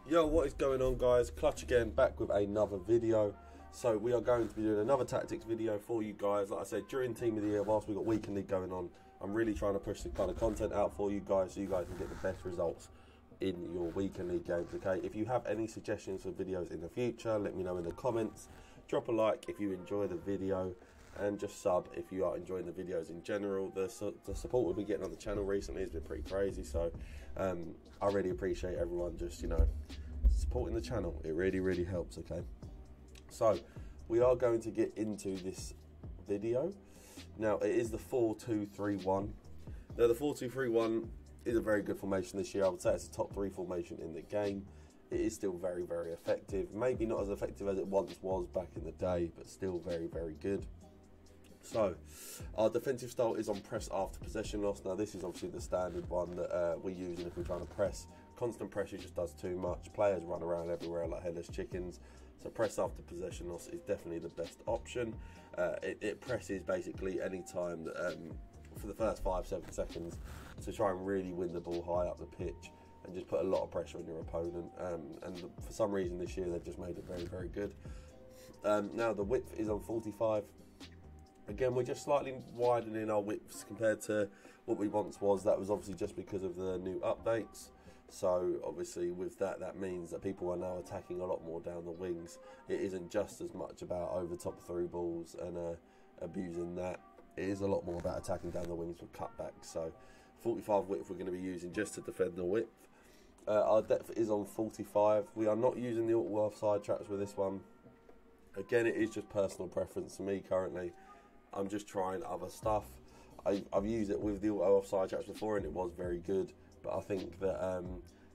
Yo, what is going on, guys? Clutch again, back with another video. So we are going to be doing another tactics video for you guys. Like I said, during Team of the Year, whilst we've got Weekend League going on, I'm really trying to push the kind of content out for you guys so you guys can get the best results in your Weekend League games, okay? If you have any suggestions for videos in the future, let me know in the comments. Drop a like if you enjoy the video, and just sub if you are enjoying the videos in general. The support we've been getting on the channel recently has been pretty crazy, so I really appreciate everyone just, supporting the channel. It really helps, okay? So we are going to get into this video. Now, it is the 4-2-3-1. Now, the 4-2-3-1 is a very good formation this year. I would say it's a top 3 formation in the game. It is still very effective. Maybe not as effective as it once was back in the day, but still very good. So, our defensive style is on press after possession loss. Now, this is obviously the standard one that we're using if we're trying to press. Constant pressure just does too much. Players run around everywhere like headless chickens. So, press after possession loss is definitely the best option. It presses basically any time that, for the first 5-7 seconds to try and really win the ball high up the pitch and just put a lot of pressure on your opponent. And for some reason this year they've just made it very good. Now, the width is on 45. Again, we're just slightly widening our widths compared to what we once was. That was obviously just because of the new updates. So obviously with that means that people are now attacking a lot more down the wings. It isn't just as much about over top through balls and abusing that. It is a lot more about attacking down the wings with cutbacks. So 45 width we're going to be using just to defend the width. Our depth is on 45. We are not using the auto offside traps with this one. Again, it is just personal preference for me currently. I'm just trying other stuff. I've used it with the auto offside traps before and it was very good. But I think that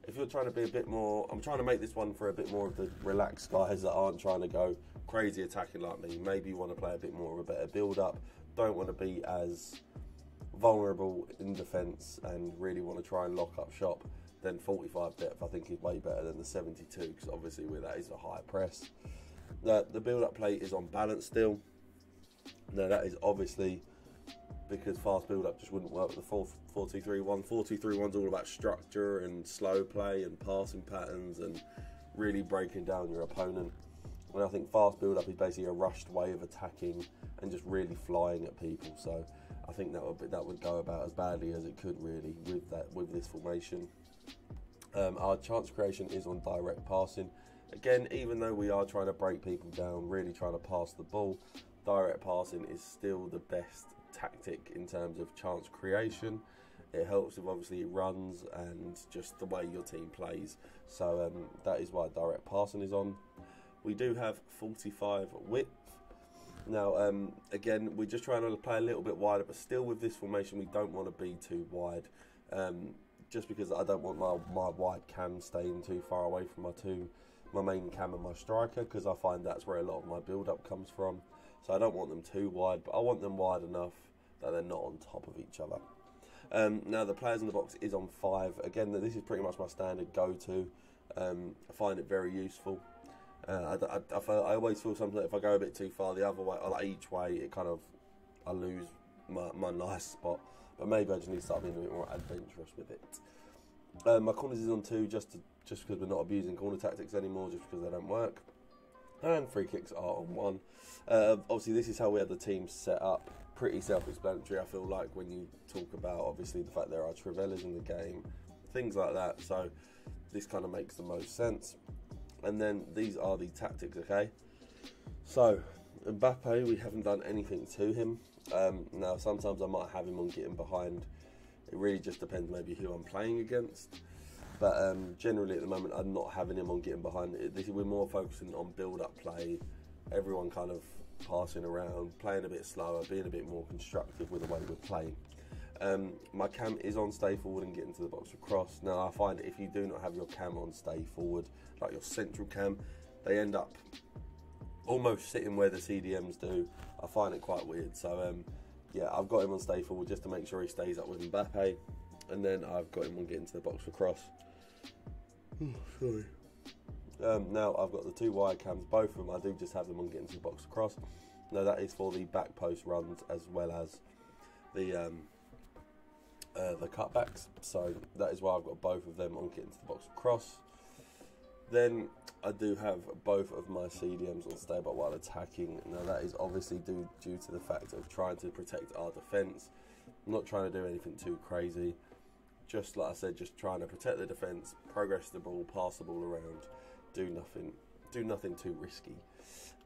if you're trying to be a bit more, I'm trying to make this one for a bit more of the relaxed guys that aren't trying to go crazy attacking like me. Maybe you want to play a bit more of a better build up. Don't want to be as vulnerable in defence and really want to try and lock up shop. Then 45 depth I think is way better than the 72, because obviously with that is a high press. The build up play is on balance still. Now, that is obviously because fast build-up just wouldn't work with the 4-2-3-1. 4-2-3-1 is all about structure and slow play and passing patterns and really breaking down your opponent. And I think fast build-up is basically a rushed way of attacking and just really flying at people. So I think that would go about as badly as it could really with this formation. Our chance creation is on direct passing. Again, even though we are trying to break people down, really trying to pass the ball, direct passing is still the best tactic in terms of chance creation. It helps with obviously runs and just the way your team plays. So that is why direct passing is on. We do have 45 width. Now, again, we're just trying to play a little bit wider, but still with this formation, we don't want to be too wide. Just because I don't want my wide cam staying too far away from my main cam and my striker, because I find that's where a lot of my build-up comes from. So I don't want them too wide, but I want them wide enough that they're not on top of each other. Now, the players in the box is on 5. Again, this is pretty much my standard go-to. I find it very useful. I always feel something that if I go a bit too far the other way, or like each way, I lose my nice spot. But maybe I just need to start being a bit more adventurous with it. My corners is on 2, just because we're not abusing corner tactics anymore, just because they don't work. And free kicks are on 1. Obviously, this is how we had the team set up. Pretty self-explanatory, I feel like, when you talk about, obviously, the fact there are Trivellas in the game, things like that. So this kind of makes the most sense. And then these are the tactics, okay? So, Mbappe, we haven't done anything to him. Now, sometimes I might have him on getting behind. It really just depends maybe who I'm playing against. But generally at the moment I'm not having him on getting behind. We're more focusing on build-up play, everyone kind of passing around, playing a bit slower, being a bit more constructive with the way we're playing. My cam is on stay forward and get into the box for cross. Now, I find if you do not have your cam on stay forward, like your central cam, they end up almost sitting where the CDMs do. I find it quite weird. So yeah, I've got him on stay forward just to make sure he stays up with Mbappe. And then I've got him on getting to the box for cross. Sorry. Now I've got the 2 wide cams, both of them. I do just have them on getting to the box for cross. Now that is for the back post runs as well as the cutbacks. So that is why I've got both of them on getting to the box for cross. Then I do have both of my CDMs on stay back while attacking. Now that is obviously due to the fact of trying to protect our defence. I'm not trying to do anything too crazy. Just like I said, just trying to protect the defence, progress the ball, pass the ball around, do nothing too risky.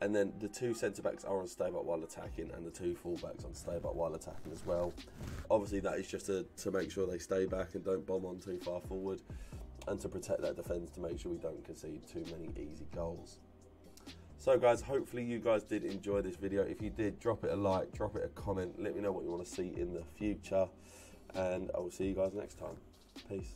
And then the two centre-backs are on stay back while attacking, and the two full-backs on stay back while attacking as well. Obviously that is just to make sure they stay back and don't bomb on too far forward, and to protect that defence to make sure we don't concede too many easy goals. So guys, hopefully you guys did enjoy this video. If you did, drop it a like, drop it a comment, let me know what you want to see in the future, and I will see you guys next time. Peace.